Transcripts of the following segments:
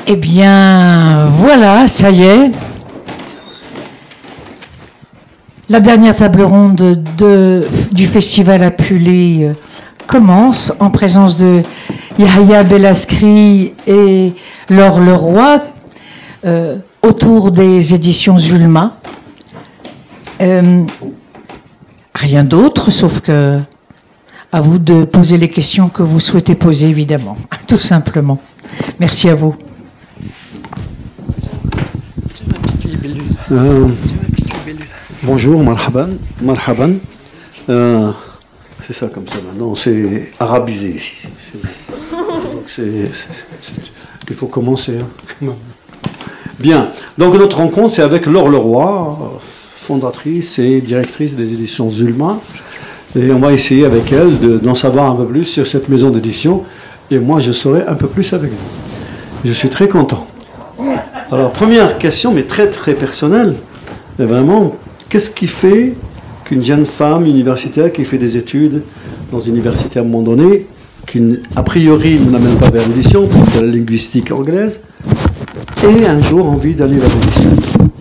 Eh bien, voilà, ça y est. La dernière table ronde du festival Apulé commence en présence de Yahya Bellaskri et Laure Leroy autour des éditions Zulma. Rien d'autre, sauf que à vous de poser les questions que vous souhaitez poser, évidemment, tout simplement. Merci à vous. Bonjour, marhaban. C'est ça comme ça maintenant, c'est arabisé ici. Il faut commencer. Hein. Bien, donc notre rencontre c'est avec Laure Leroy, fondatrice et directrice des éditions Zulma. Et on va essayer avec elle d'en savoir un peu plus sur cette maison d'édition. Et moi je saurai un peu plus avec vous. Je suis très content. Alors, première question, mais très très personnelle. Et vraiment, qu'est-ce qui fait qu'une jeune femme universitaire qui fait des études dans une université à un moment donné, qui a priori ne l'amène pas vers l'édition, parce que c'est la linguistique anglaise, ait un jour envie d'aller vers l'édition?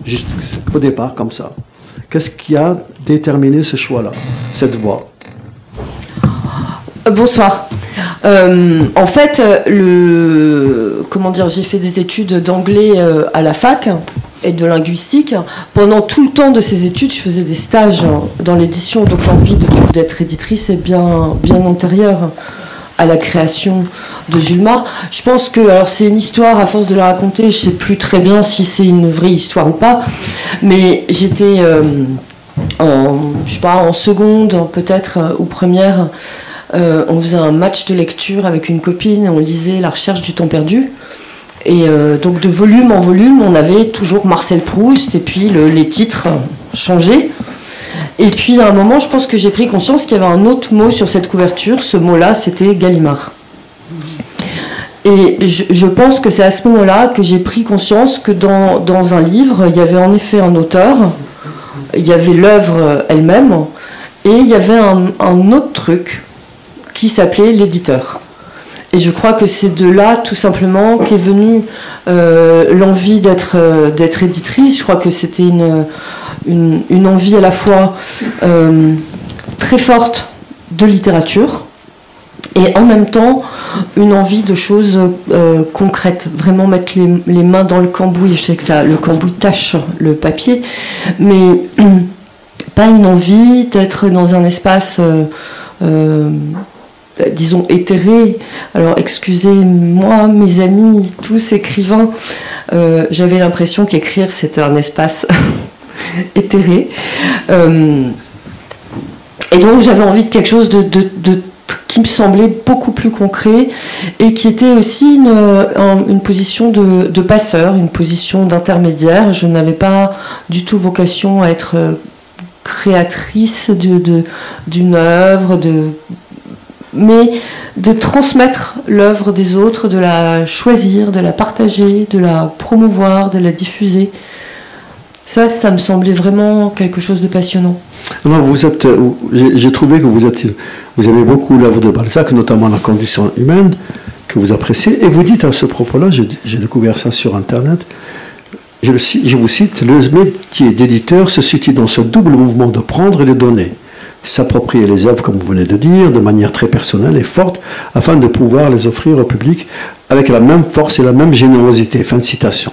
Juste au départ, comme ça. Qu'est-ce qui a déterminé ce choix-là, cette voie? Bonsoir. En fait, j'ai fait des études d'anglais à la fac et de linguistique. Pendant tout le temps de ces études, je faisais des stages dans l'édition, donc l'envie d'être éditrice est bien antérieure à la création de Zulma. Je pense que, alors c'est une histoire, à force de la raconter, je ne sais plus très bien si c'est une vraie histoire ou pas, mais j'étais en seconde peut-être, ou première. On faisait un match de lecture avec une copine et on lisait La Recherche du temps perdu. Et donc de volume en volume, on avait toujours Marcel Proust et puis les titres changeaient. Et puis à un moment, je pense que j'ai pris conscience qu'il y avait un autre mot sur cette couverture. Ce mot-là, c'était Gallimard. Et je pense que c'est à ce moment-là que j'ai pris conscience que dans un livre, il y avait en effet un auteur, il y avait l'œuvre elle-même, et il y avait un autre truc qui s'appelait l'éditeur. Et je crois que c'est de là, tout simplement, qu'est venue l'envie d'être éditrice. Je crois que c'était une envie à la fois très forte de littérature et en même temps une envie de choses concrètes. Vraiment mettre les mains dans le cambouis. Je sais que le cambouis tâche le papier, mais pas une envie d'être dans un espace... disons éthéré. Alors excusez-moi, mes amis, tous écrivains, j'avais l'impression qu'écrire c'était un espace éthéré. Et donc j'avais envie de quelque chose qui me semblait beaucoup plus concret et qui était aussi une position de passeur, une position d'intermédiaire. Je n'avais pas du tout vocation à être créatrice d'une œuvre, mais de transmettre l'œuvre des autres, de la choisir, de la partager, de la promouvoir, de la diffuser. Ça me semblait vraiment quelque chose de passionnant. Alors j'ai trouvé que vous aimez beaucoup l'œuvre de Balzac, notamment La condition humaine, que vous appréciez, et vous dites à ce propos-là, j'ai découvert ça sur Internet, je vous cite, le métier d'éditeur se situe dans ce double mouvement de prendre et de donner. S'approprier les œuvres, comme vous venez de dire, de manière très personnelle et forte, afin de pouvoir les offrir au public avec la même force et la même générosité. Fin de citation.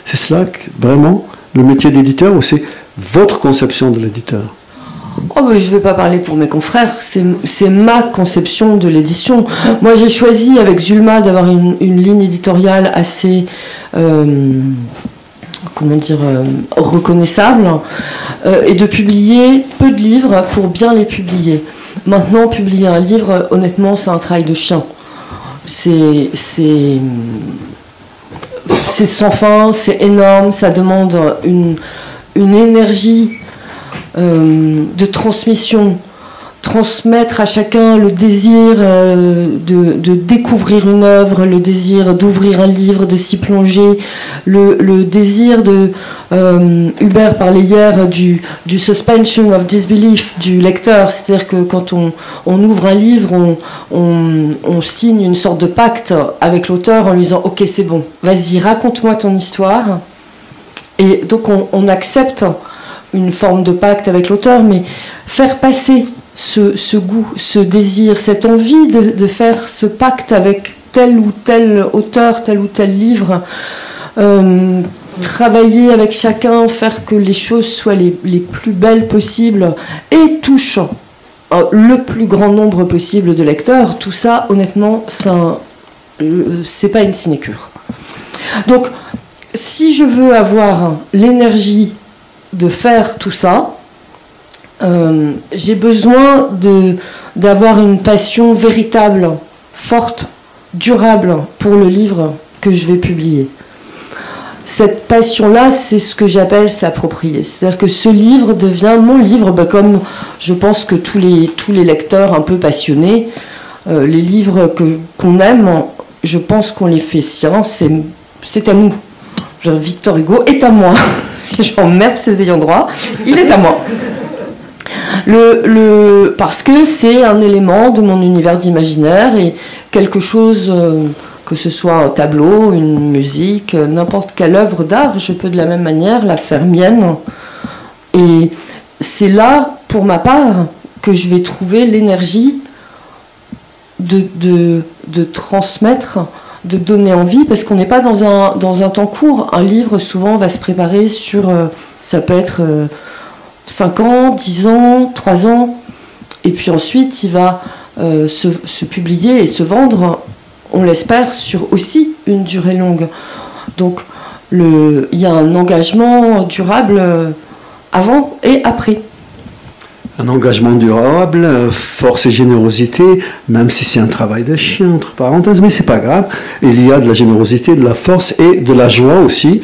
C'est cela, vraiment, le métier d'éditeur, ou c'est votre conception de l'éditeur? Je ne vais pas parler pour mes confrères, c'est ma conception de l'édition. Moi, j'ai choisi avec Zulma d'avoir une ligne éditoriale assez... reconnaissable, et de publier peu de livres pour bien les publier. Maintenant, publier un livre, honnêtement, c'est un travail de chien. C'est sans fin, c'est énorme, ça demande une énergie de transmission transmettre à chacun le désir de découvrir une œuvre, le désir d'ouvrir un livre, de s'y plonger, le désir de... Hubert parlait hier du suspension of disbelief du lecteur, c'est-à-dire que quand on ouvre un livre, on signe une sorte de pacte avec l'auteur en lui disant « Ok, c'est bon, vas-y, raconte-moi ton histoire ». Et donc on accepte une forme de pacte avec l'auteur, mais faire passer ce goût, ce désir, cette envie de faire ce pacte avec tel ou tel auteur, tel ou tel livre, travailler avec chacun, faire que les choses soient les plus belles possibles et touchent le plus grand nombre possible de lecteurs, tout ça, honnêtement, c'est pas une sinécure. Donc, si je veux avoir l'énergie de faire tout ça, j'ai besoin d'avoir une passion véritable, forte, durable pour le livre que je vais publier. Cette passion-là, c'est ce que j'appelle s'approprier. C'est-à-dire que ce livre devient mon livre, comme je pense que tous les lecteurs un peu passionnés, les livres qu'on aime, je pense qu'on les fait siens, c'est à nous. Victor Hugo est à moi. J'emmerde ses ayants droit, il est à moi. Parce que c'est un élément de mon univers d'imaginaire et quelque chose, que ce soit un tableau, une musique, n'importe quelle œuvre d'art, je peux de la même manière la faire mienne. Et c'est là, pour ma part, que je vais trouver l'énergie de transmettre, de donner envie, parce qu'on n'est pas dans un temps court. Un livre, souvent, va se préparer sur... ça peut être 5 ans, 10 ans, 3 ans. Et puis ensuite, il va se publier et se vendre, on l'espère, sur aussi une durée longue. Donc, il y a un engagement durable avant et après. Un engagement durable, force et générosité, même si c'est un travail de chien, entre parenthèses, mais c'est pas grave. Il y a de la générosité, de la force et de la joie aussi.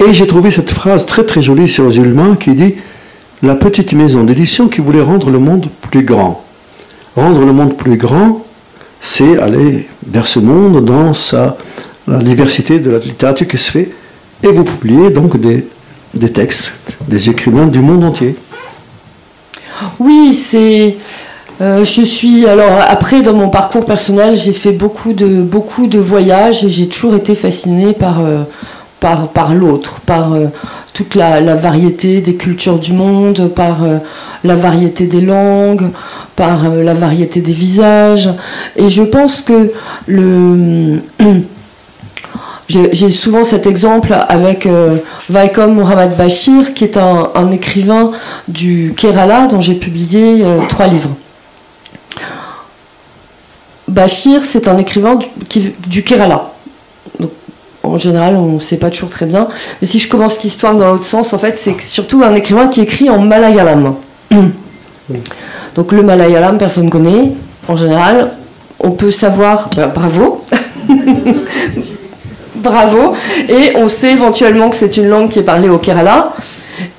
Et j'ai trouvé cette phrase très très jolie sur Zulma qui dit « La petite maison d'édition qui voulait rendre le monde plus grand ». Rendre le monde plus grand, c'est aller vers ce monde dans la diversité de la littérature qui se fait. Et vous publiez donc des textes, des écrivains du monde entier. Oui, je suis... Alors, après, dans mon parcours personnel, j'ai fait beaucoup de voyages et j'ai toujours été fascinée par l'autre, par toute la variété des cultures du monde, par la variété des langues, par la variété des visages. Et je pense que j'ai souvent cet exemple avec Vaikom Muhammad Bashir, qui est un écrivain du Kerala dont j'ai publié 3 livres. Bashir, c'est un écrivain du Kerala. Donc, en général, on ne sait pas toujours très bien. Mais si je commence l'histoire dans l'autre sens, en fait, c'est surtout un écrivain qui écrit en malayalam. Donc le malayalam, personne ne connaît. En général, on peut savoir... bravo. Bravo. Et on sait éventuellement que c'est une langue qui est parlée au Kerala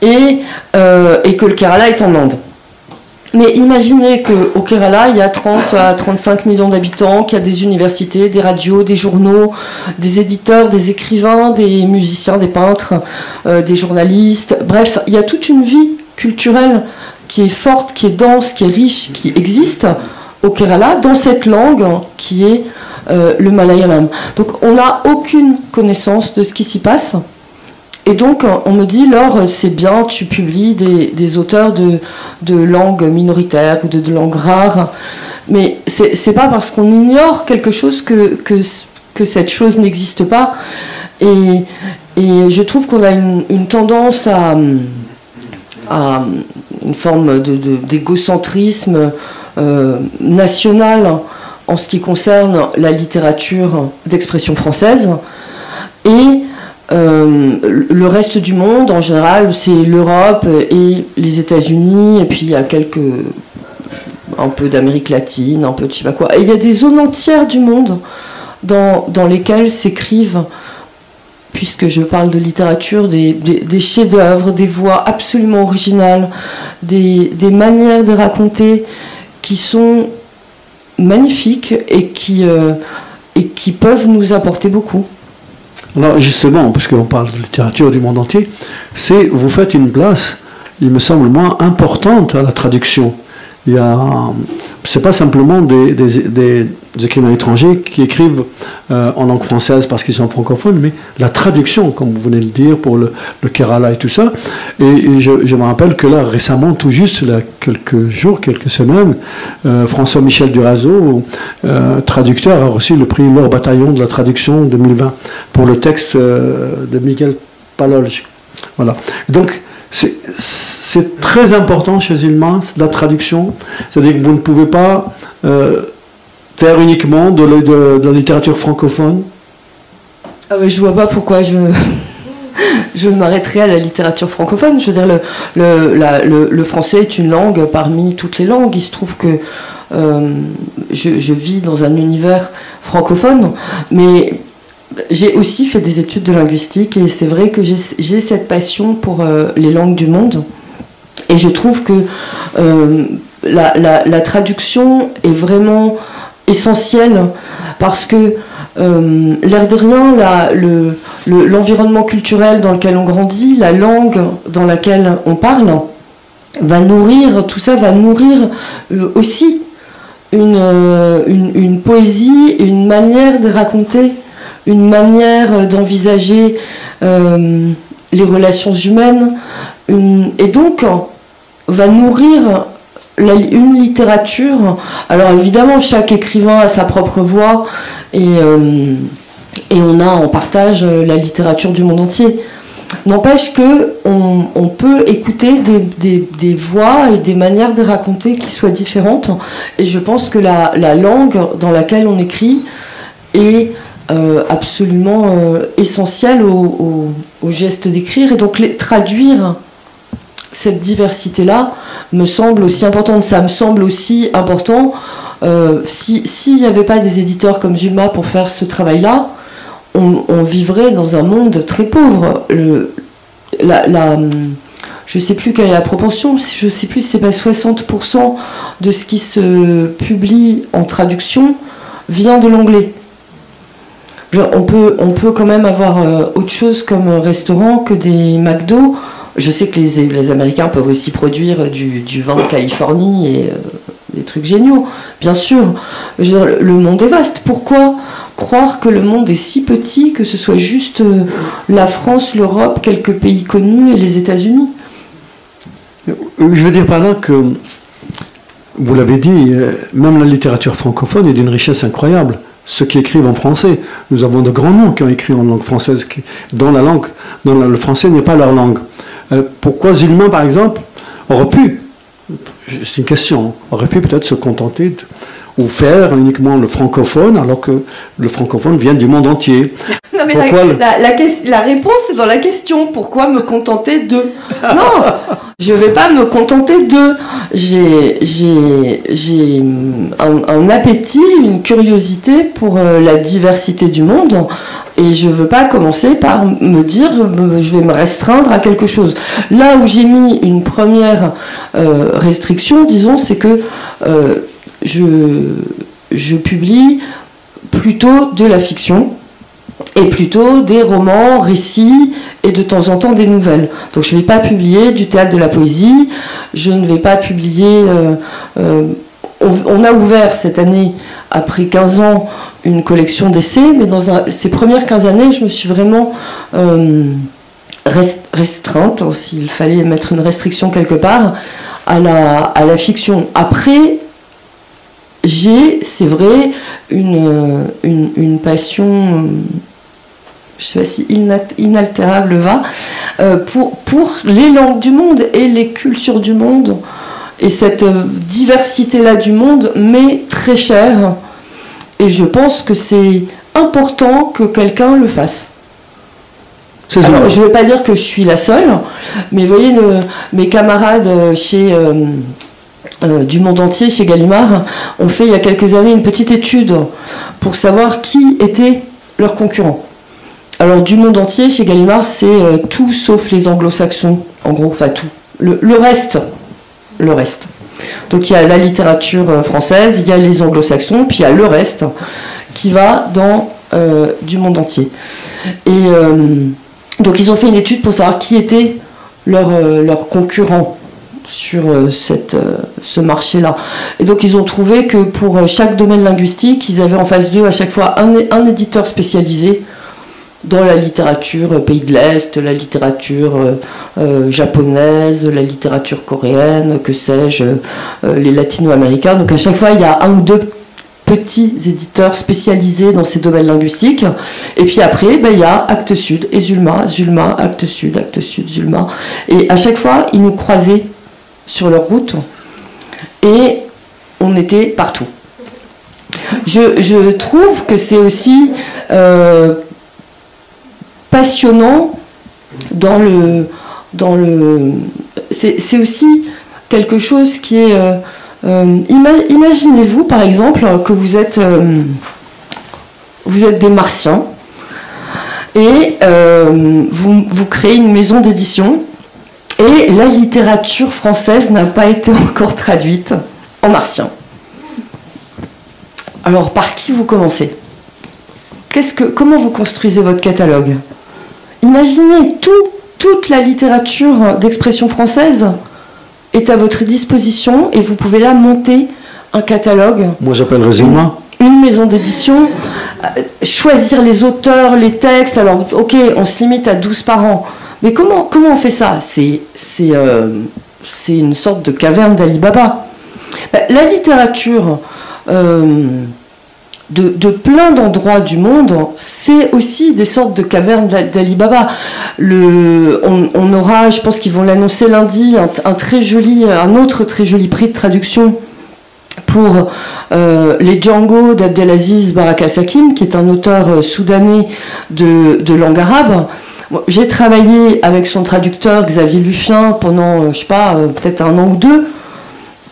et que le Kerala est en Inde. Mais imaginez qu'au Kerala, il y a 30 à 35 millions d'habitants, qu'il y a des universités, des radios, des journaux, des éditeurs, des écrivains, des musiciens, des peintres, des journalistes. Bref, il y a toute une vie culturelle qui est forte, qui est dense, qui est riche, qui existe au Kerala, dans cette langue qui est le malayalam. Donc on n'a aucune connaissance de ce qui s'y passe. Et donc on me dit, Laure, c'est bien, tu publies des auteurs de langues minoritaires ou de langues rares. Mais c'est pas parce qu'on ignore quelque chose que cette chose n'existe pas. Et je trouve qu'on a une tendance à une forme d'égocentrisme national en ce qui concerne la littérature d'expression française. Et le reste du monde, en général, c'est l'Europe et les États-Unis, et puis il y a un peu d'Amérique latine, un peu de je sais pas quoi. Et il y a des zones entières du monde dans lesquelles s'écrivent, puisque je parle de littérature, des chefs-d'œuvre, des voix absolument originales, des manières de raconter qui sont magnifiques et qui peuvent nous apporter beaucoup. Alors justement, parce qu'on parle de littérature du monde entier, vous faites une place, il me semble, moins importante à la traduction. C'est pas simplement des écrivains étrangers qui écrivent en langue française parce qu'ils sont francophones, mais la traduction, comme vous venez de le dire, pour le Kerala et tout ça. Et je me rappelle que là, récemment, tout juste, là, quelques jours, quelques semaines, François-Michel Durazo, traducteur, a reçu le prix L'Or Bataillon de la traduction 2020 pour le texte de Miguel Palolge. Voilà. Donc, c'est très important chez Ulma, la traduction. C'est-à-dire que vous ne pouvez pas faire uniquement de la littérature francophone. Ah oui, je vois pas pourquoi je m'arrêterai à la littérature francophone. Je veux dire, le français est une langue parmi toutes les langues. Il se trouve que je vis dans un univers francophone, mais j'ai aussi fait des études de linguistique et c'est vrai que j'ai cette passion pour les langues du monde. Et je trouve que la traduction est vraiment essentielle parce que l'air de rien, l'environnement culturel dans lequel on grandit, la langue dans laquelle on parle, va nourrir, tout ça va nourrir aussi une poésie, une manière de raconter, une manière d'envisager les relations humaines, et donc va nourrir une littérature. Alors évidemment, chaque écrivain a sa propre voix, et on partage la littérature du monde entier. N'empêche qu'on peut écouter des voix et des manières de raconter qui soient différentes, et je pense que la langue dans laquelle on écrit est absolument essentiel au geste d'écrire, et donc traduire cette diversité-là me semble aussi importante. Ça me semble aussi important, s'il n'y avait pas des éditeurs comme Zulma pour faire ce travail-là, on vivrait dans un monde très pauvre. Je ne sais plus quelle est la proportion, je ne sais plus si c'est pas 60% de ce qui se publie en traduction vient de l'anglais. On peut quand même avoir autre chose comme restaurant que des McDo. Je sais que les Américains peuvent aussi produire du vin de Californie et des trucs géniaux, bien sûr. Le monde est vaste. Pourquoi croire que le monde est si petit, que ce soit juste la France, l'Europe, quelques pays connus et les États-Unis? Je veux dire par là que, vous l'avez dit, même la littérature francophone est d'une richesse incroyable. Ceux qui écrivent en français, nous avons de grands noms qui ont écrit en langue française, dont le français n'est pas leur langue. Pourquoi Zulma, par exemple, aurait pu, c'est une question, aurait pu peut-être se contenter ou faire uniquement le francophone, alors que le francophone vient du monde entier. Non, mais la réponse est dans la question. Pourquoi me contenter de... Non, je ne vais pas me contenter de... J'ai un appétit, une curiosité pour la diversité du monde, et je ne veux pas commencer par me dire je vais me restreindre à quelque chose. Là où j'ai mis une première restriction, disons, c'est que je publie plutôt de la fiction, et plutôt des romans, récits, et de temps en temps des nouvelles. Donc je ne vais pas publier du théâtre de la poésie, je ne vais pas publier... on a ouvert cette année, après 15 ans, une collection d'essais, mais dans ces premières 15 années, je me suis vraiment restreinte, hein, s'il fallait mettre une restriction quelque part, à la fiction. Après, c'est vrai, une passion... je ne sais pas si inaltérable va, pour les langues du monde et les cultures du monde. Et cette diversité-là du monde m'est très chère. Et je pense que c'est important que quelqu'un le fasse. Alors, je ne veux pas dire que je suis la seule, mais vous voyez, mes camarades du monde entier, chez Gallimard, ont fait il y a quelques années une petite étude pour savoir qui étaient leurs concurrents. Alors, du monde entier, chez Gallimard, c'est tout sauf les anglo-saxons, en gros, enfin tout. Le reste. Donc il y a la littérature française, il y a les anglo-saxons, puis il y a le reste qui va dans du monde entier. Et donc ils ont fait une étude pour savoir qui étaient leurs concurrents sur ce marché-là. Et donc ils ont trouvé que pour chaque domaine linguistique, ils avaient en face d'eux à chaque fois un éditeur spécialisé dans la littérature pays de l'Est, la littérature japonaise, la littérature coréenne, que sais-je, les latino-américains. Donc à chaque fois, il y a un ou deux petits éditeurs spécialisés dans ces domaines linguistiques. Et puis après, il y a Actes Sud et Zulma, Actes Sud, Zulma. Et à chaque fois, ils nous croisaient sur leur route et on était partout. Je trouve que c'est aussi passionnant c'est aussi quelque chose qui est imaginez-vous par exemple que vous êtes des Martiens et vous créez une maison d'édition et la littérature française n'a pas été encore traduite en martien. Alors par qui vous commencez ? Comment vous construisez votre catalogue ? Imaginez, toute la littérature d'expression française est à votre disposition et vous pouvez là monter un catalogue. Moi j'appellerais Zulma. Une maison d'édition, choisir les auteurs, les textes. Alors ok, on se limite à 12 par an. Mais comment on fait ça ? C'est une sorte de caverne d'Ali Baba. La littérature de plein d'endroits du monde, c'est aussi des sortes de cavernes d'Ali Baba. On aura, je pense qu'ils vont l'annoncer lundi, un autre très joli prix de traduction pour les Django d'Abdelaziz Baraka Sakine, qui est un auteur soudanais de langue arabe. J'ai travaillé avec son traducteur Xavier Lufien pendant, je sais pas, peut-être un an ou deux,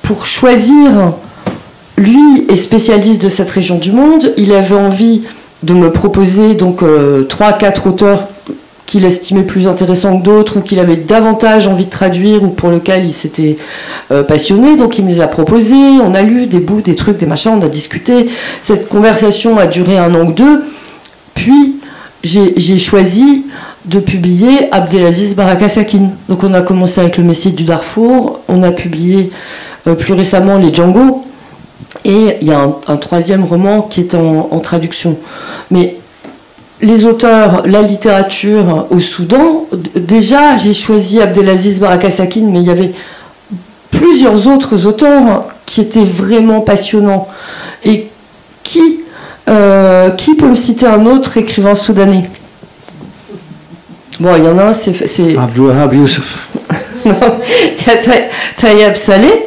pour choisir. Lui est spécialiste de cette région du monde. Il avait envie de me proposer donc 3-4 auteurs qu'il estimait plus intéressants que d'autres ou qu'il avait davantage envie de traduire ou pour lequel il s'était passionné. Donc il me les a proposés. On a lu des bouts, des trucs, des machins. On a discuté. Cette conversation a duré un an ou deux. Puis j'ai choisi de publier Abdelaziz Baraka Sakine. Donc on a commencé avec le Messie du Darfour. On a publié plus récemment les Django. Et il y a un troisième roman qui est en traduction. Mais les auteurs, la littérature au Soudan, déjà j'ai choisi Abdelaziz Baraka Sakine, mais il y avait plusieurs autres auteurs qui étaient vraiment passionnants. Et qui peut me citer un autre écrivain soudanais ? Bon, il y en a un, c'est Abdouwahab Youssef. Non, il y a Tayeb Saleh.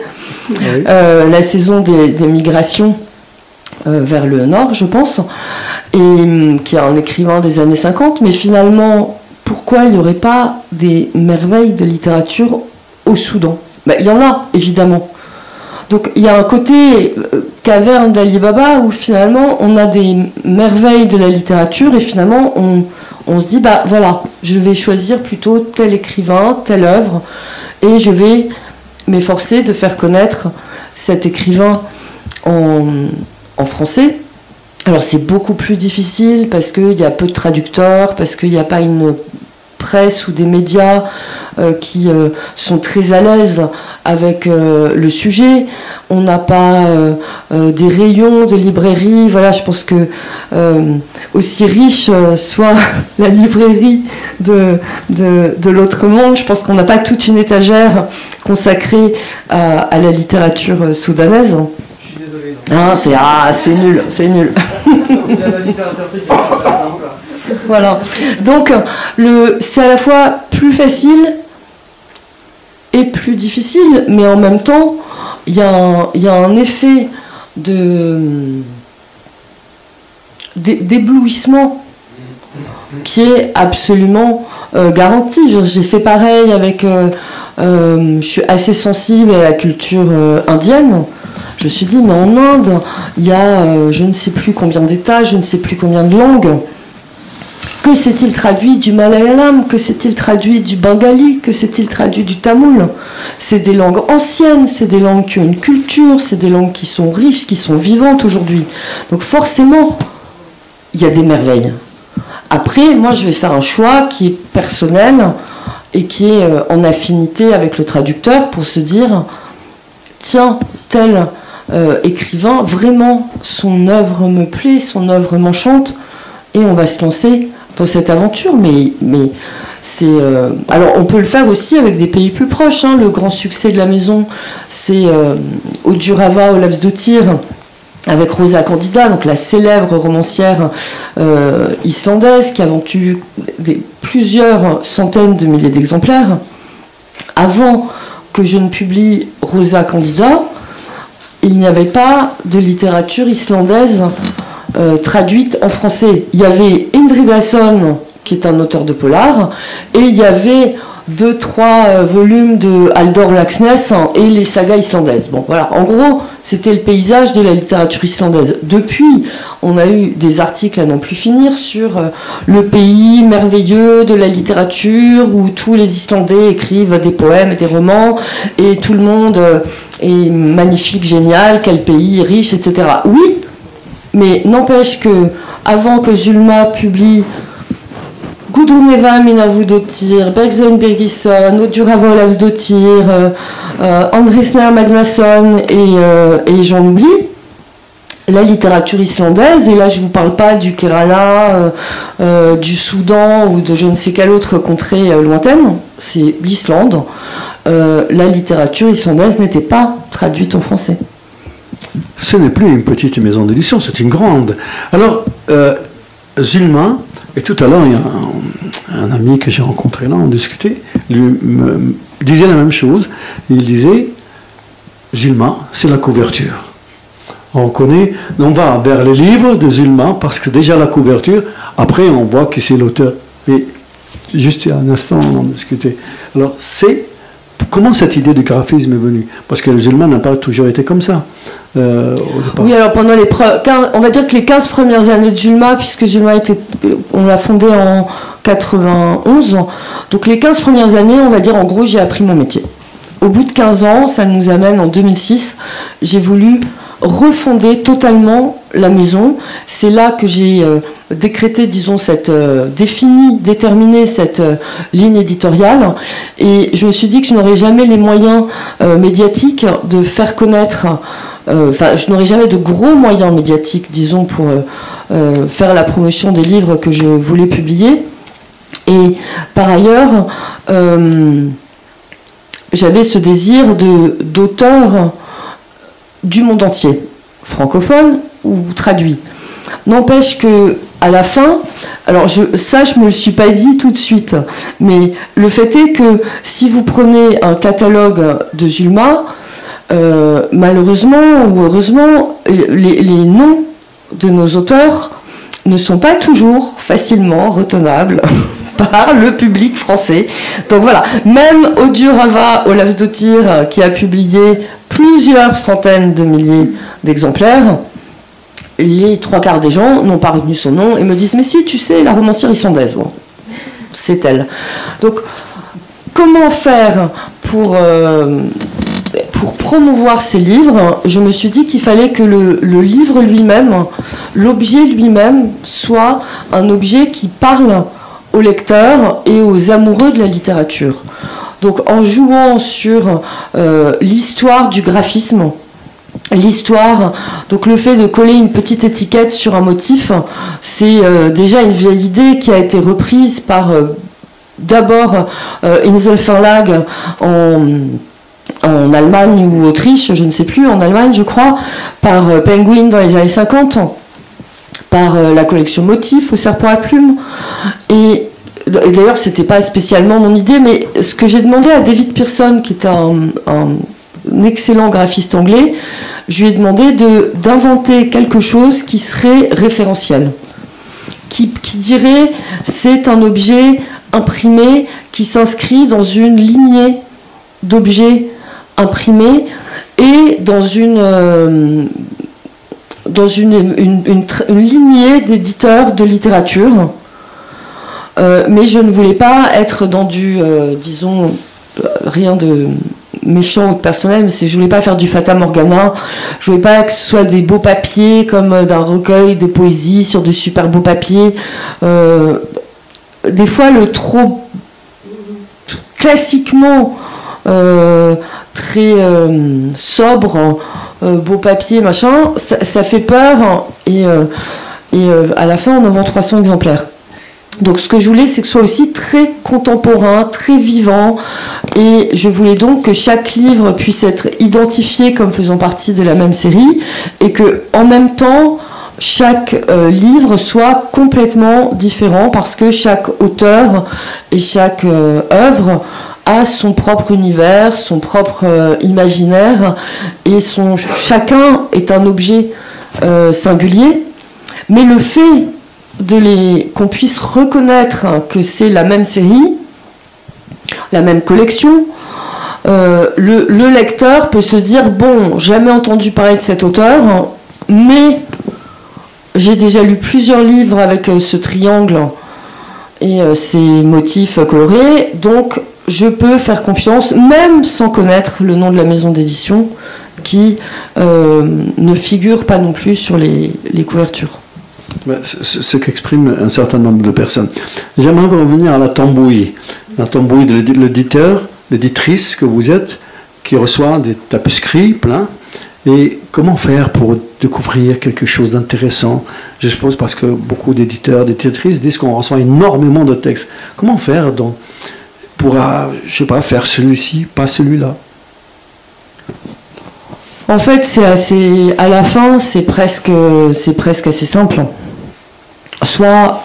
Oui. La saison des migrations vers le nord, je pense, et qui est un écrivain des années 50, mais finalement, pourquoi il n'y aurait pas des merveilles de littérature au Soudan ? Il y en a, évidemment. Donc il y a un côté caverne d'Ali Baba où finalement on a des merveilles de la littérature et finalement on se dit, voilà, je vais choisir plutôt tel écrivain, telle œuvre, et je vais m'efforcer de faire connaître cet écrivain en français. Alors c'est beaucoup plus difficile parce qu'il y a peu de traducteurs, parce qu'il n'y a pas une presse ou des médias qui sont très à l'aise avec le sujet. On n'a pas des rayons de librairie. Voilà, je pense que aussi riche soit la librairie de l'autre monde, je pense qu'on n'a pas toute une étagère consacrée à la littérature soudanaise. Je suis désolé. C'est nul, c'est nul. Voilà. Donc, c'est à la fois plus facile et plus difficile, mais en même temps, il y a un effet d'éblouissement qui est absolument garanti. J'ai fait pareil avec... je suis assez sensible à la culture indienne. Je me suis dit, mais en Inde, il y a je ne sais plus combien d'États, je ne sais plus combien de langues. Que s'est-il traduit du malayalam? Que s'est-il traduit du bengali? Que s'est-il traduit du tamoul? C'est des langues anciennes, c'est des langues qui ont une culture, c'est des langues qui sont riches, qui sont vivantes aujourd'hui. Donc forcément, il y a des merveilles. Après, moi, je vais faire un choix qui est personnel et qui est en affinité avec le traducteur pour se dire, tiens, tel écrivain, vraiment, son œuvre me plaît, son œuvre m'enchante, et on va se lancer dans cette aventure. Mais c'est... alors, on peut le faire aussi avec des pays plus proches. Hein. Le grand succès de la maison, c'est Odurava Ólafsdóttir, avec Rosa Candida, donc la célèbre romancière islandaise qui a vendu plusieurs centaines de milliers d'exemplaires. Avant que je ne publie Rosa Candida, il n'y avait pas de littérature islandaise traduite en français. Il y avait Indridason, qui est un auteur de polar, et il y avait 2-3 volumes de Halldór Laxness et les sagas islandaises. Bon, voilà. En gros, c'était le paysage de la littérature islandaise. Depuis, on a eu des articles à n'en plus finir sur le pays merveilleux de la littérature où tous les Islandais écrivent des poèmes et des romans et tout le monde est magnifique, génial, quel pays riche, etc. Oui, mais n'empêche que avant que Zulma publie Gudrun Eva Minavudottir, Bergson Birgisson, Odurava Ólafsdóttir, Andrisner Magnason et j'en oublie, la littérature islandaise, et là je ne vous parle pas du Kerala, du Soudan ou de je ne sais quelle autre contrée lointaine, c'est l'Islande, la littérature islandaise n'était pas traduite en français. Ce n'est plus une petite maison d'édition, c'est une grande. Alors, Zulma, et tout à l'heure, il y a un ami que j'ai rencontré là, on discutait, lui me disait la même chose. Il disait, Zulma, c'est la couverture. On va vers les livres de Zulma, parce que déjà la couverture, après on voit qui c'est l'auteur. Et juste il y a un instant, on en discutait. Alors, comment cette idée du graphisme est venue? Parce que Zulma n'a pas toujours été comme ça. Oui, alors pendant on va dire que les 15 premières années de Zulma, puisque Zulma on l'a fondée en 91, donc les 15 premières années, on va dire en gros, j'ai appris mon métier. Au bout de 15 ans, ça nous amène en 2006, j'ai voulu refonder totalement la maison. C'est là que j'ai décrété, disons, déterminé cette ligne éditoriale. Et je me suis dit que je n'aurais jamais les moyens médiatiques de faire connaître, je n'aurais jamais de gros moyens médiatiques, disons, pour faire la promotion des livres que je voulais publier. Et par ailleurs, j'avais ce désir d'auteur du monde entier, francophone ou traduit. N'empêche que à la fin, alors je me le suis pas dit tout de suite, mais le fait est que si vous prenez un catalogue de Zulma, malheureusement ou heureusement, les noms de nos auteurs ne sont pas toujours facilement retenables par le public français. Donc voilà, même Odurava Ólafsdóttir, qui a publié plusieurs centaines de milliers d'exemplaires, les 3/4 des gens n'ont pas retenu son nom et me disent « Mais si, tu sais, la romancière islandaise, bon, c'est elle. » Donc, comment faire pour promouvoir ces livres? Je me suis dit qu'il fallait que le livre lui-même, l'objet lui-même, soit un objet qui parle aux lecteurs et aux amoureux de la littérature. Donc en jouant sur l'histoire du graphisme, donc le fait de coller une petite étiquette sur un motif, c'est déjà une vieille idée qui a été reprise par d'abord Insel Verlag en Allemagne ou Autriche, je ne sais plus, en Allemagne je crois, par Penguin dans les années 50, par la collection Motif au Serpent à plumes. Et d'ailleurs, ce n'était pas spécialement mon idée, mais ce que j'ai demandé à David Pearson, qui est un excellent graphiste anglais, je lui ai demandé d'inventer quelque chose qui serait référentiel, qui dirait c'est un objet imprimé qui s'inscrit dans une lignée d'objets imprimés et dans une lignée d'éditeurs de littérature. mais je ne voulais pas être dans du, disons, rien de méchant ou de personnel, mais je voulais pas faire du Fata Morgana, je voulais pas que ce soit des beaux papiers comme d'un recueil de poésie sur de super beaux papiers. Des fois, le trop classiquement très sobre, beau papier, machin, ça fait peur, et à la fin, on en vend 300 exemplaires. Donc ce que je voulais, c'est que ce soit aussi très contemporain, très vivant, et je voulais donc que chaque livre puisse être identifié comme faisant partie de la même série, et que en même temps, chaque livre soit complètement différent, parce que chaque auteur et chaque œuvre a son propre univers, son propre imaginaire, et chacun est un objet singulier, mais le fait qu'on puisse reconnaître que c'est la même série, la même collection, le lecteur peut se dire, bon, jamais entendu parler de cet auteur, mais j'ai déjà lu plusieurs livres avec ce triangle et ces motifs colorés, donc je peux faire confiance, même sans connaître le nom de la maison d'édition, qui ne figure pas non plus sur les couvertures. Ce qu'exprime un certain nombre de personnes. J'aimerais revenir à la tambouille de l'éditeur, l'éditrice que vous êtes, qui reçoit des tapuscrits pleins. Et comment faire pour découvrir quelque chose d'intéressant? Je suppose parce que beaucoup d'éditeurs, d'éditrices disent qu'on reçoit énormément de textes. Comment faire donc pour, je sais pas, faire celui-ci, pas celui-là? En fait, à la fin, c'est presque assez simple. Soit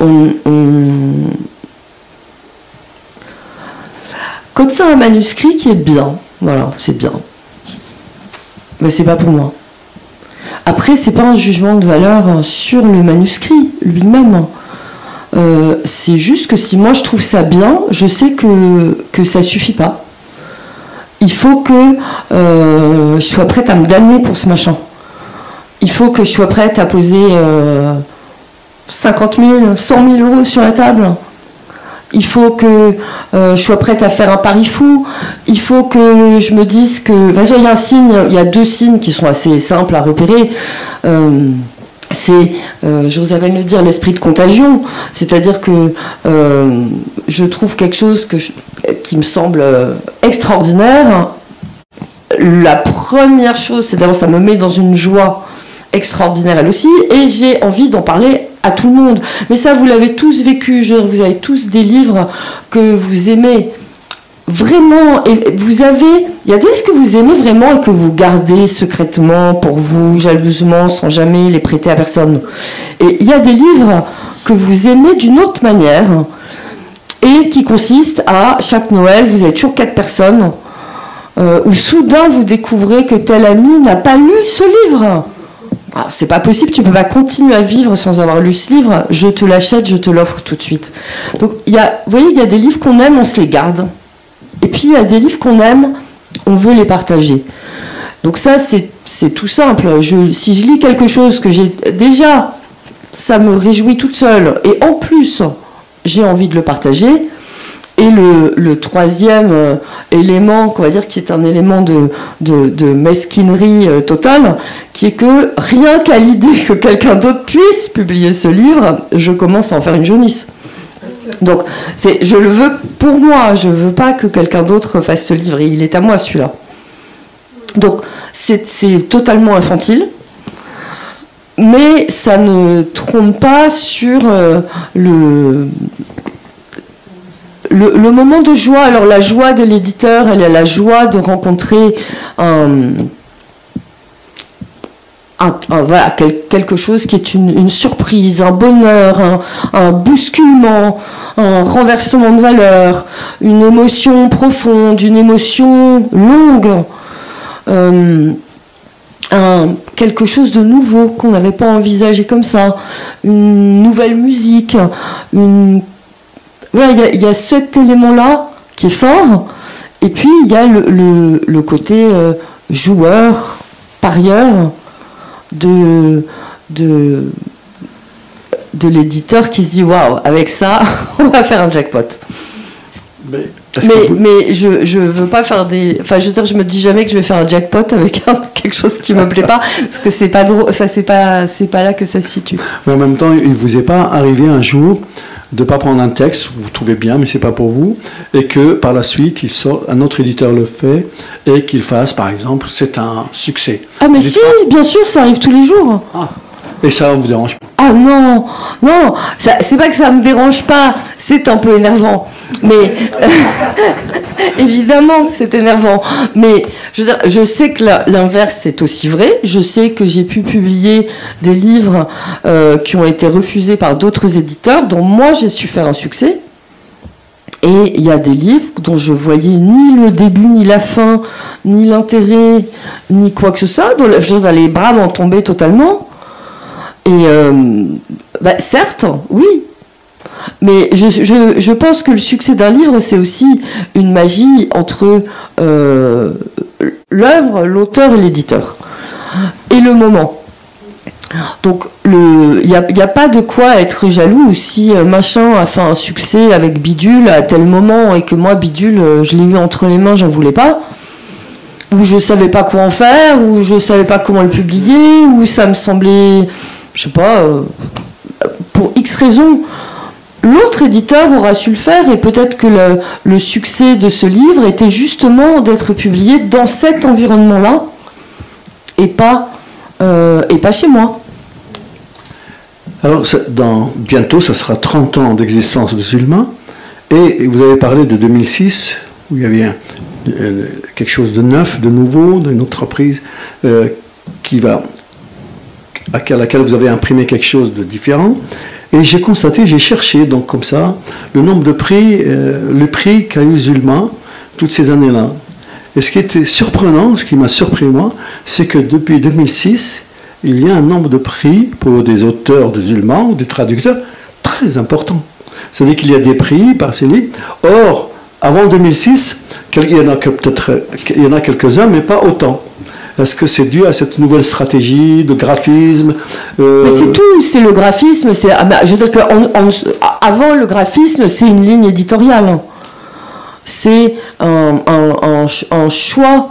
quand c'est un manuscrit qui est bien, voilà, c'est bien. Mais c'est pas pour moi. Après, c'est pas un jugement de valeur sur le manuscrit lui-même. C'est juste que si moi je trouve ça bien, je sais que ça suffit pas. Il faut que je sois prête à me damner pour ce machin. Il faut que je sois prête à poser 50 000, 100 000 euros sur la table. Il faut que je sois prête à faire un pari fou. Il faut que je me dise que... De toute façon, il y a deux signes qui sont assez simples à repérer. C'est, j'ose à peine le dire, l'esprit de contagion. C'est-à-dire que je trouve quelque chose qui me semble extraordinaire. La première chose, c'est d'abord, ça me met dans une joie extraordinaire elle aussi, et j'ai envie d'en parler à tout le monde. Mais ça, vous l'avez tous vécu. Vous avez tous des livres que vous aimez vraiment, et il y a des livres que vous aimez vraiment et que vous gardez secrètement pour vous, jalousement, sans jamais les prêter à personne. Et il y a des livres que vous aimez d'une autre manière et qui consistent à, chaque Noël, vous avez toujours 4 personnes où soudain vous découvrez que tel ami n'a pas lu ce livre. Ah, c'est pas possible, tu peux pas continuer à vivre sans avoir lu ce livre, je te l'achète, je te l'offre tout de suite. Donc, vous voyez, il y a des livres qu'on aime, on se les garde. Et puis, il y a des livres qu'on aime, on veut les partager. Donc ça, c'est tout simple. Si je lis quelque chose que j'ai... Déjà, ça me réjouit toute seule. Et en plus, j'ai envie de le partager. Et le troisième élément, qu'on va dire, qui est un élément de mesquinerie totale, qui est que rien qu'à l'idée que quelqu'un d'autre puisse publier ce livre, je commence à en faire une jaunisse. Donc, je le veux pour moi, je ne veux pas que quelqu'un d'autre fasse ce livre, et il est à moi celui-là. Donc, c'est totalement infantile, mais ça ne trompe pas sur le moment de joie. Alors, la joie de l'éditeur, elle est la joie de rencontrer voilà, quelque chose qui est une surprise, un bonheur, un bousculement, un renversement de valeur, une émotion profonde, une émotion longue, quelque chose de nouveau qu'on n'avait pas envisagé comme ça, une nouvelle musique, voilà, il y a cet élément-là qui est fort, et puis il y a le côté joueur, parieur, de l'éditeur qui se dit waouh, avec ça, on va faire un jackpot. Mais je veux pas faire des. Enfin, je veux dire, je me dis jamais que je vais faire un jackpot avec quelque chose qui me plaît pas, parce que c'est pas drôle. Enfin, c'est pas là que ça se situe. Mais en même temps, il vous est pas arrivé un jour de pas prendre un texte, vous trouvez bien, mais c'est pas pour vous, et que par la suite, un autre éditeur le fait et qu'il fasse, par exemple, c'est un succès. Ah mais si, bien sûr, ça arrive tous les jours. Ah. Et ça vous dérange pas? Ah non, c'est pas que ça me dérange pas, c'est un peu énervant. Mais évidemment, c'est énervant. Mais je veux dire, je sais que l'inverse c'est aussi vrai. Je sais que j'ai pu publier des livres qui ont été refusés par d'autres éditeurs, dont moi j'ai su faire un succès. Et il y a des livres dont je voyais ni le début, ni la fin, ni l'intérêt, ni quoi que ce soit, dont les bras m'en tombaient totalement. Et certes, oui. Mais je pense que le succès d'un livre, c'est aussi une magie entre l'œuvre, l'auteur et l'éditeur. Et le moment. Donc, il n'y a pas de quoi être jaloux si machin a fait un succès avec Bidule à tel moment et que moi, Bidule, je l'ai eu entre les mains, j'en voulais pas. Ou je savais pas quoi en faire, ou je savais pas comment le publier, ou ça me semblait, je sais pas, pour X raisons. L'autre éditeur aura su le faire et peut-être que le succès de ce livre était justement d'être publié dans cet environnement-là et pas chez moi. Alors, bientôt, ça sera 30 ans d'existence de Zulma, et vous avez parlé de 2006, où il y avait quelque chose de neuf, de nouveau, d'une entreprise à laquelle vous avez imprimé quelque chose de différent. Et j'ai constaté, j'ai cherché, donc comme ça, le nombre de prix, le prix qu'a eu Zulma toutes ces années-là. Et ce qui était surprenant, ce qui m'a surpris moi, c'est que depuis 2006, il y a un nombre de prix pour des auteurs de Zulma ou des traducteurs très important. C'est-à-dire qu'il y a des prix par ces livres. Or, avant 2006, il y en a quelques-uns, mais pas autant. Est-ce que c'est dû à cette nouvelle stratégie de graphisme Mais c'est tout, c'est le graphisme. Je veux dire qu'avant le graphisme, c'est une ligne éditoriale. C'est un choix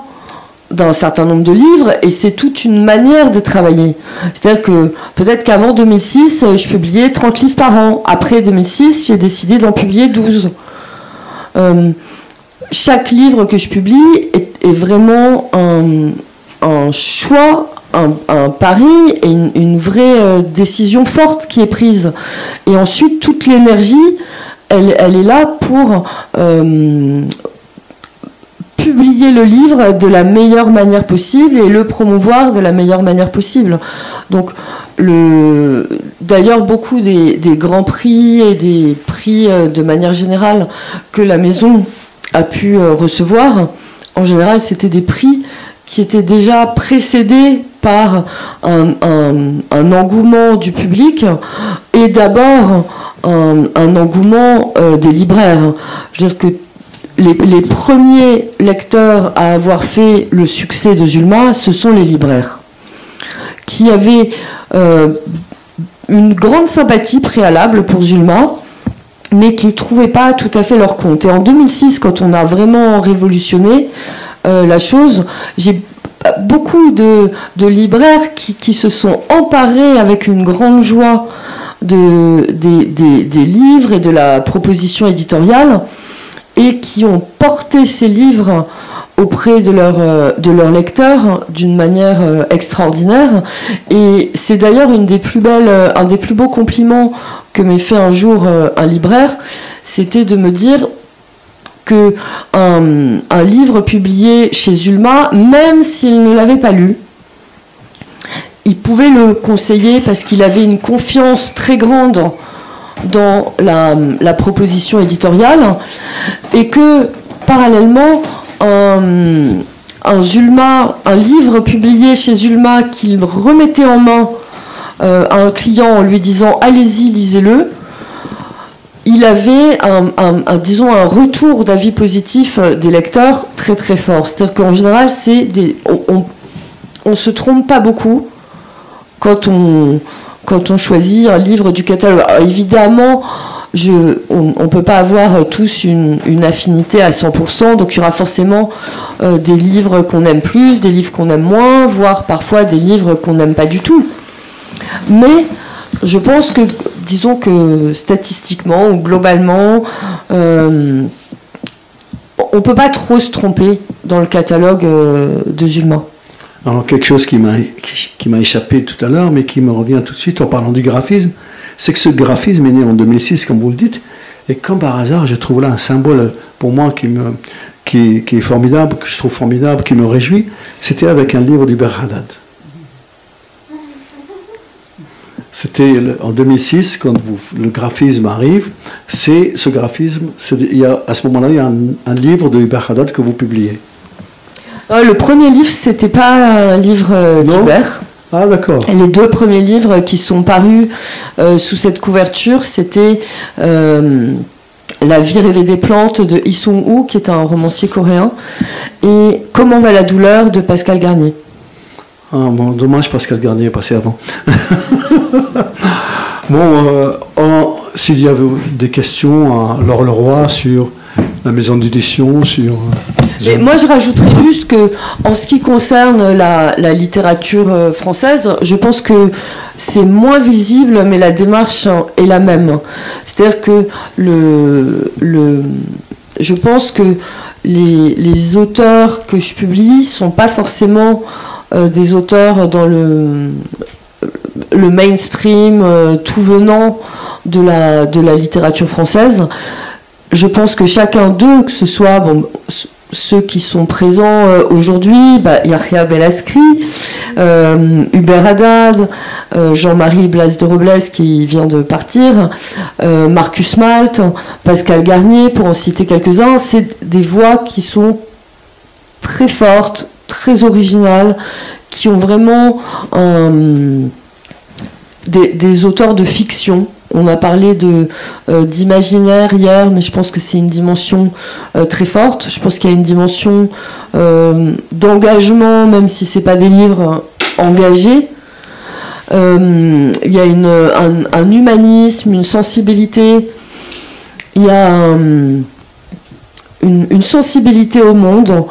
d'un certain nombre de livres et c'est toute une manière de travailler. C'est-à-dire que peut-être qu'avant 2006, je publiais 30 livres par an. Après 2006, j'ai décidé d'en publier 12. Chaque livre que je publie est vraiment un choix, un pari et une vraie décision forte qui est prise. Et ensuite, toute l'énergie, elle est là pour publier le livre de la meilleure manière possible et le promouvoir de la meilleure manière possible. Donc, d'ailleurs, beaucoup des grands prix et des prix de manière générale que la maison a pu recevoir, en général, c'était des prix qui étaient déjà précédés par un engouement du public et d'abord un engouement des libraires. Je veux dire que les premiers lecteurs à avoir fait le succès de Zulma, ce sont les libraires, qui avaient une grande sympathie préalable pour Zulma, mais qui ne trouvaient pas tout à fait leur compte. Et en 2006, quand on a vraiment révolutionné la chose, j'ai beaucoup de libraires qui se sont emparés avec une grande joie des livres et de la proposition éditoriale et qui ont porté ces livres auprès de leurs lecteurs d'une manière extraordinaire. Et c'est d'ailleurs un des plus beaux compliments que m'ait fait un jour un libraire, c'était de me dire que un livre publié chez Zulma, même s'il ne l'avait pas lu, il pouvait le conseiller parce qu'il avait une confiance très grande dans la proposition éditoriale et que parallèlement un livre publié chez Zulma qu'il remettait en main à un client en lui disant allez-y, lisez-le, il avait disons un retour d'avis positif des lecteurs très très fort. C'est-à-dire qu'en général on se trompe pas beaucoup quand on quand on choisit un livre du catalogue. Alors, évidemment, on ne peut pas avoir tous une affinité à 100%, donc il y aura forcément des livres qu'on aime plus, des livres qu'on aime moins, voire parfois des livres qu'on n'aime pas du tout. Mais je pense que, disons que statistiquement ou globalement, on ne peut pas trop se tromper dans le catalogue de Zulma. Alors, quelque chose qui m'a échappé tout à l'heure, mais qui me revient tout de suite en parlant du graphisme, c'est que ce graphisme est né en 2006, comme vous le dites, et comme par hasard, je trouve là un symbole pour moi qui est formidable, que je trouve formidable, qui me réjouit. C'était avec un livre d'Hubert Haddad. C'était en 2006, quand le graphisme arrive, c'est ce graphisme, à ce moment-là, il y a un livre de Hubert Haddad que vous publiez. Le premier livre, c'était pas un livre d'Hubert. Ah, d'accord. Les 2 premiers livres qui sont parus sous cette couverture, c'était La vie rêvée des plantes de Lee Sung-woo, qui est un romancier coréen, et Comment va la douleur de Pascal Garnier. Ah, bon, dommage, Pascal Garnier est passé avant. Bon, s'il y avait des questions à Laure Leroy sur la maison d'édition, sur... Et moi, je rajouterais juste que, en ce qui concerne la littérature française, je pense que c'est moins visible, mais la démarche est la même. C'est-à-dire que je pense que les auteurs que je publie sont pas forcément des auteurs dans le mainstream, tout venant de la littérature française. Je pense que chacun d'eux, que ce soit ceux qui sont présents aujourd'hui, Yahya Bellaskri, Hubert Haddad, Jean-Marie Blas de Robles qui vient de partir, Marcus Malte, Pascal Garnier, pour en citer quelques-uns, c'est des voix qui sont très fortes, très originales, qui ont vraiment des auteurs de fiction. On a parlé d'imaginaire hier, mais je pense que c'est une dimension très forte. Je pense qu'il y a une dimension d'engagement, même si ce n'est pas des livres engagés. Il y a un humanisme, une sensibilité. Il y a une sensibilité au monde,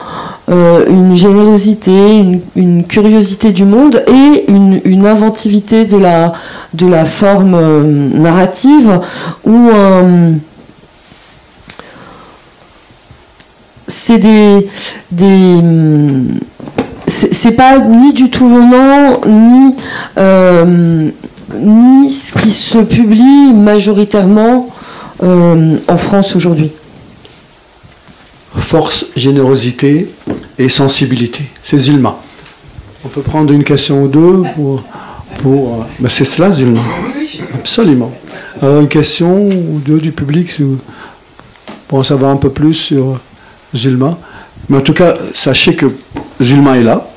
une générosité, une curiosité du monde et une inventivité de la forme narrative où c'est c'est pas ni du tout venant ni ce qui se publie majoritairement en France aujourd'hui. Force, générosité et sensibilité. C'est Zulma. On peut prendre une question ou deux pour... Ben c'est cela, Zulma. Absolument. Alors, une question ou deux du public pour en savoir un peu plus sur Zulma. Mais en tout cas, sachez que Zulma est là.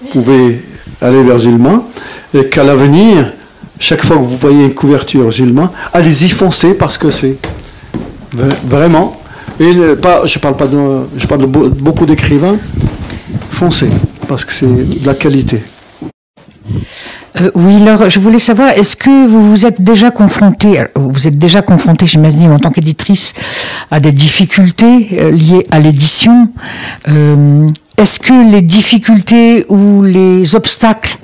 Vous pouvez aller vers Zulma. Et qu'à l'avenir, chaque fois que vous voyez une couverture Zulma, allez-y, foncez parce que c'est vraiment... Et je parle de beaucoup d'écrivains, foncez, parce que c'est de la qualité. Oui, Laure, je voulais savoir, est-ce que vous vous êtes déjà confrontée, j'imagine, en tant qu'éditrice, à des difficultés liées à l'édition Est-ce que les difficultés ou les obstacles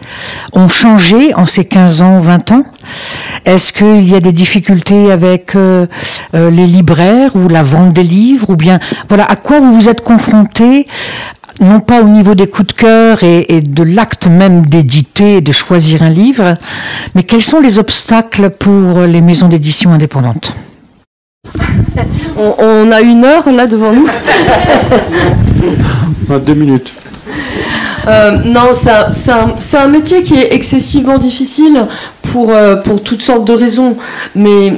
ont changé en ces 15 ans, 20 ans? Est-ce qu'il y a des difficultés avec les libraires ou la vente des livres? Ou bien, voilà, à quoi vous vous êtes confrontés, non pas au niveau des coups de cœur et de l'acte même d'éditer et de choisir un livre, mais quels sont les obstacles pour les maisons d'édition indépendantes? On a 1 heure là devant nous. 2 minutes. Non, c'est un métier qui est excessivement difficile pour toutes sortes de raisons. Mais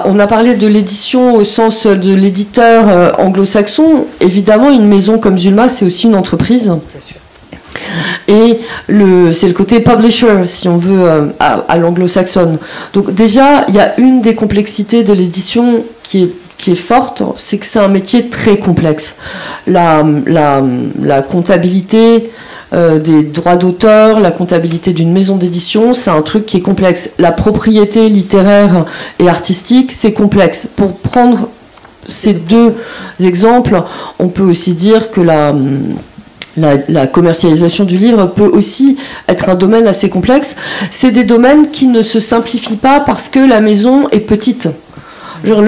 on a parlé de l'édition au sens de l'éditeur anglo-saxon. Évidemment, une maison comme Zulma, c'est aussi une entreprise. Et c'est le côté publisher, si on veut, à l'anglo-saxonne. Donc déjà, il y a une des complexités de l'édition qui est forte, c'est que c'est un métier très complexe. La comptabilité, des droits d'auteur, la comptabilité d'une maison d'édition, c'est un truc qui est complexe. La propriété littéraire et artistique, c'est complexe. Pour prendre ces deux exemples, on peut aussi dire que la commercialisation du livre peut aussi être un domaine assez complexe. C'est des domaines qui ne se simplifient pas parce que la maison est petite. Genre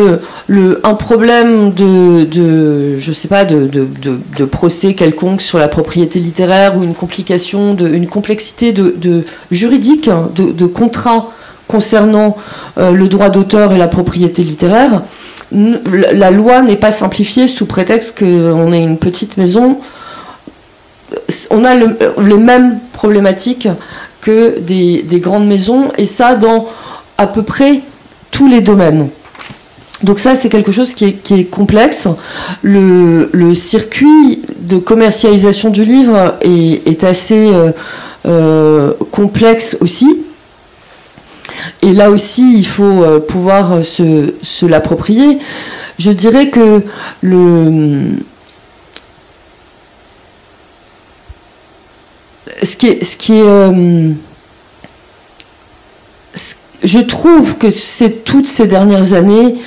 un problème je sais pas, de procès quelconque sur la propriété littéraire ou une complexité de juridique, de contrat concernant le droit d'auteur et la propriété littéraire, la loi n'est pas simplifiée sous prétexte qu'on est une petite maison. On a les mêmes problématiques que des grandes maisons, et ça dans à peu près tous les domaines. Donc ça, c'est quelque chose qui est complexe. Le circuit de commercialisation du livre est assez complexe aussi. Et là aussi, il faut pouvoir se l'approprier. Je dirais que je trouve que toutes ces dernières années,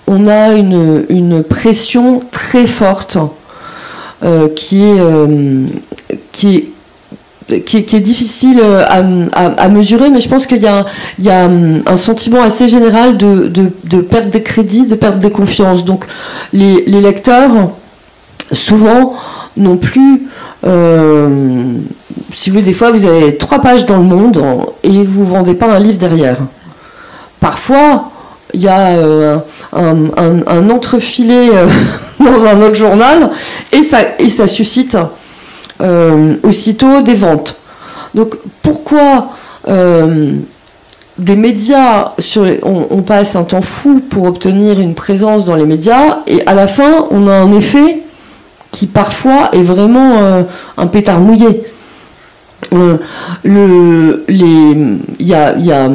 on a une pression très forte qui est difficile à mesurer, mais je pense qu'il y a un sentiment assez général de perte de crédit, de perte de confiance. Donc les lecteurs, souvent, n'ont plus... si vous voulez, des fois, vous avez 3 pages dans Le Monde et vous ne vendez pas un livre derrière. Parfois, il y a un entrefilet dans un autre journal et ça suscite aussitôt des ventes. Donc, pourquoi des médias, on passe un temps fou pour obtenir une présence dans les médias et à la fin, on a un effet qui parfois est vraiment un pétard mouillé. Il y a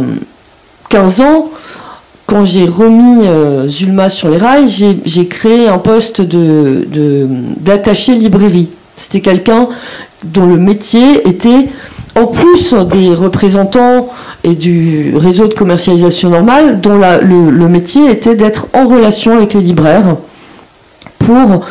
15 ans, quand j'ai remis Zulma sur les rails, j'ai créé un poste d'attaché librairie. C'était quelqu'un dont le métier était, en plus des représentants et du réseau de commercialisation normal, dont le métier était d'être en relation avec les libraires pour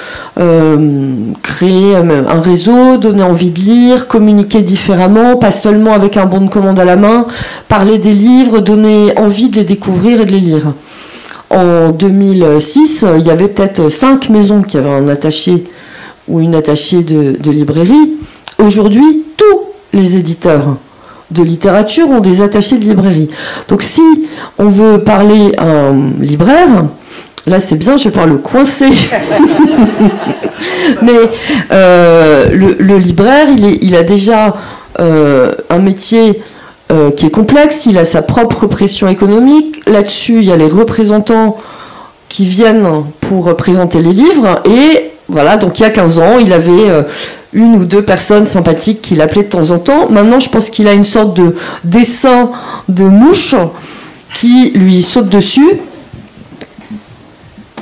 créer un réseau, donner envie de lire, communiquer différemment, pas seulement avec un bon de commande à la main, parler des livres, donner envie de les découvrir et de les lire. En 2006, il y avait peut-être 5 maisons qui avaient un attaché ou une attachée de librairie. Aujourd'hui, tous les éditeurs de littérature ont des attachés de librairie. Donc si on veut parler à un libraire, là c'est bien, je vais pouvoir le coincer. Mais le libraire, il a déjà un métier qui est complexe, il a sa propre pression économique. Là-dessus, il y a les représentants qui viennent pour présenter les livres. Et voilà, donc il y a 15 ans, il avait 1 ou 2 personnes sympathiques qui l'appelaient de temps en temps. Maintenant, je pense qu'il a une sorte de dessin de mouche qui lui saute dessus.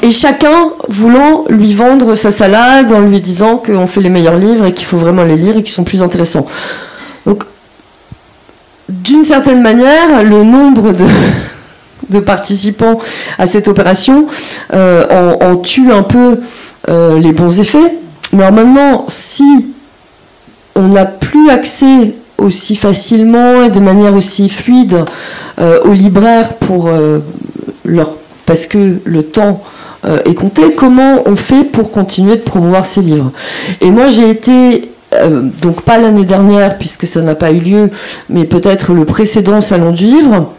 Et chacun voulant lui vendre sa salade en lui disant qu'on fait les meilleurs livres et qu'il faut vraiment les lire et qu'ils sont plus intéressants. Donc, d'une certaine manière, le nombre de participants à cette opération en tue un peu les bons effets. Mais alors maintenant, si on n'a plus accès aussi facilement et de manière aussi fluide aux libraires parce que le temps est compté, comment on fait pour continuer de promouvoir ces livres? Et moi, j'ai été, donc pas l'année dernière, puisque ça n'a pas eu lieu, mais peut-être le précédent Salon du Livre,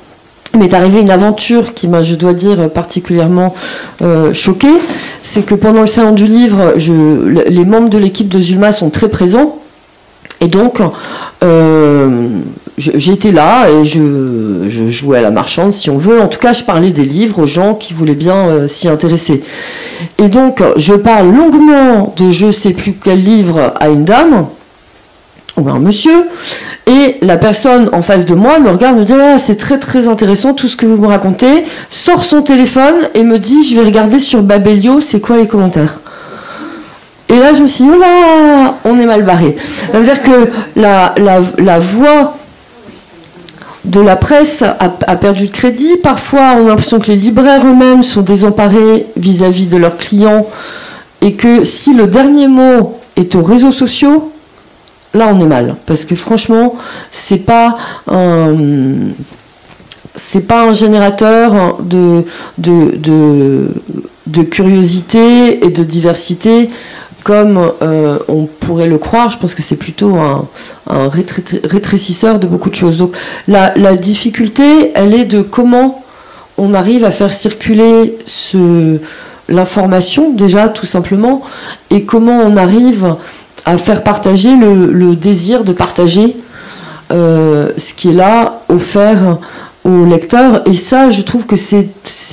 m'est arrivée une aventure qui m'a, je dois dire, particulièrement choquée. C'est que pendant le Salon du Livre, les membres de l'équipe de Zulma sont très présents. Et donc, j'étais là et je jouais à la marchande, si on veut. En tout cas, je parlais des livres aux gens qui voulaient bien s'y intéresser. Et donc, je parle longuement de je ne sais plus quel livre à une dame ou un monsieur, et la personne en face de moi me regarde, me dit ah, c'est très très intéressant tout ce que vous me racontez, sort son téléphone et me dit je vais regarder sur Babelio, c'est quoi les commentaires. Et là, je me suis dit, oh là, on est mal barré. Ça veut dire que la voix de la presse a perdu de crédit. Parfois, on a l'impression que les libraires eux-mêmes sont désemparés vis-à-vis de leurs clients et que si le dernier mot est aux réseaux sociaux, là, on est mal. Parce que franchement, c'est pas un générateur de curiosité et de diversité comme on pourrait le croire. Je pense que c'est plutôt un rétrécisseur de beaucoup de choses. Donc la difficulté, elle est de comment on arrive à faire circuler l'information, déjà, tout simplement, et comment on arrive à faire partager le désir de partager ce qui est là, offert aux lecteurs. Et ça, je trouve que c'est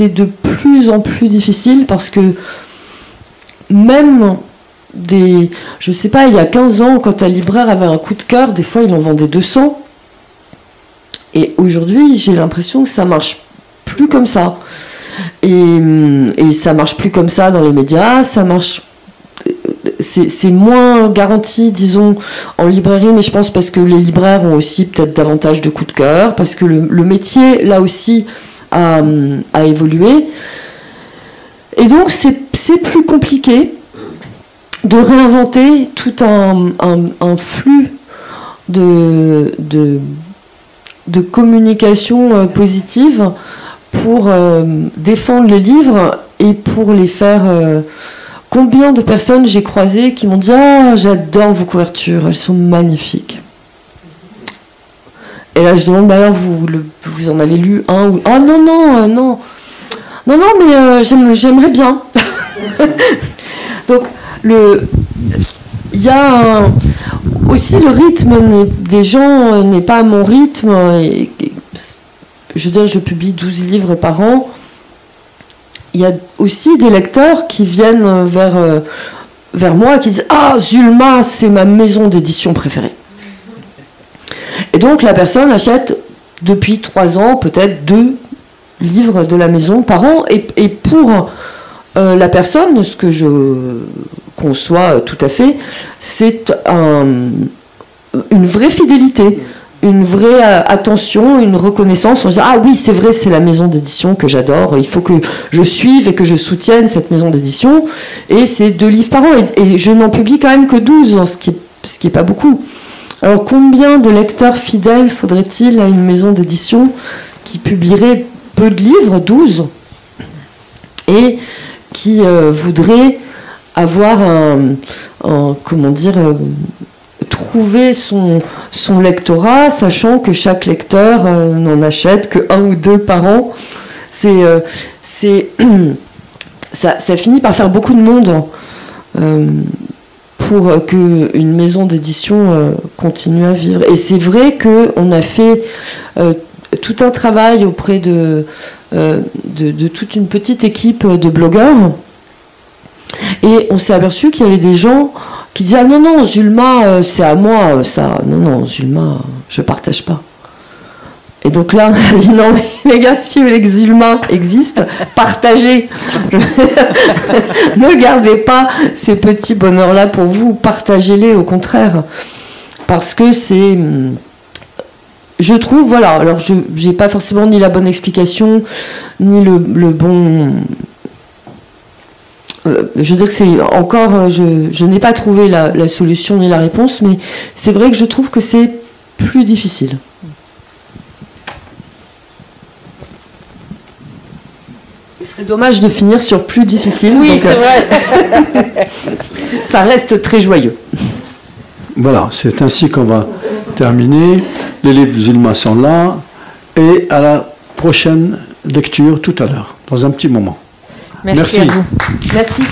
de plus en plus difficile parce que même je sais pas, il y a 15 ans, quand un libraire avait un coup de cœur, des fois il en vendait 200. Et aujourd'hui, j'ai l'impression que ça marche plus comme ça. Et ça marche plus comme ça dans les médias, ça marche. C'est moins garanti, disons, en librairie, mais je pense parce que les libraires ont aussi peut-être davantage de coups de cœur, parce que le métier, là aussi, a évolué. Et donc, c'est plus compliqué de réinventer tout un flux de communication positive pour défendre les livres et pour les faire... Combien de personnes j'ai croisées qui m'ont dit « Ah, j'adore vos couvertures, elles sont magnifiques. » Et là, je demande bah, « alors, vous en avez lu un ou... » « Ah non, non, non. Non, non, mais j'aimerais bien. » Donc, il y a aussi le rythme des gens n'est pas mon rythme. Je veux dire, je publie 12 livres par an. Il y a aussi des lecteurs qui viennent vers moi et qui disent « Ah, Zulma, c'est ma maison d'édition préférée. » Et donc, la personne achète depuis 3 ans peut-être 2 livres de la maison par an. Et pour la personne, ce que je conçois tout à fait, c'est une vraie fidélité, une vraie attention, une reconnaissance. On se dit « Ah oui, c'est vrai, c'est la maison d'édition que j'adore. Il faut que je suive et que je soutienne cette maison d'édition. » Et c'est 2 livres par an. Et je n'en publie quand même que 12, ce qui est pas beaucoup. Alors combien de lecteurs fidèles faudrait-il à une maison d'édition qui publierait peu de livres, 12, et qui voudrait avoir trouver son lectorat, sachant que chaque lecteur n'en achète que 1 ou 2 par an. Ça finit par faire beaucoup de monde pour qu'une maison d'édition continue à vivre. Et c'est vrai qu'on a fait tout un travail auprès de toute une petite équipe de blogueurs, et on s'est aperçu qu'il y avait des gens qui disaient « Ah non, non, Zulma, c'est à moi, ça. Non, non, Zulma, je partage pas. » Et donc là, on a dit « Non, mais les gars, si vous voulez que Zulma existe, partagez. Ne gardez pas ces petits bonheurs-là pour vous, partagez-les au contraire. » Parce que c'est... Je trouve, voilà, alors je n'ai pas forcément ni la bonne explication, ni le bon... je veux dire que c'est encore... Je n'ai pas trouvé la solution ni la réponse, mais c'est vrai que je trouve que c'est plus difficile. Ce serait dommage de finir sur plus difficile. Oui, c'est vrai. Ça reste très joyeux. Voilà, c'est ainsi qu'on va terminer. Les livres Zulma sont là. Et à la prochaine lecture tout à l'heure, dans un petit moment. Merci à vous. Merci.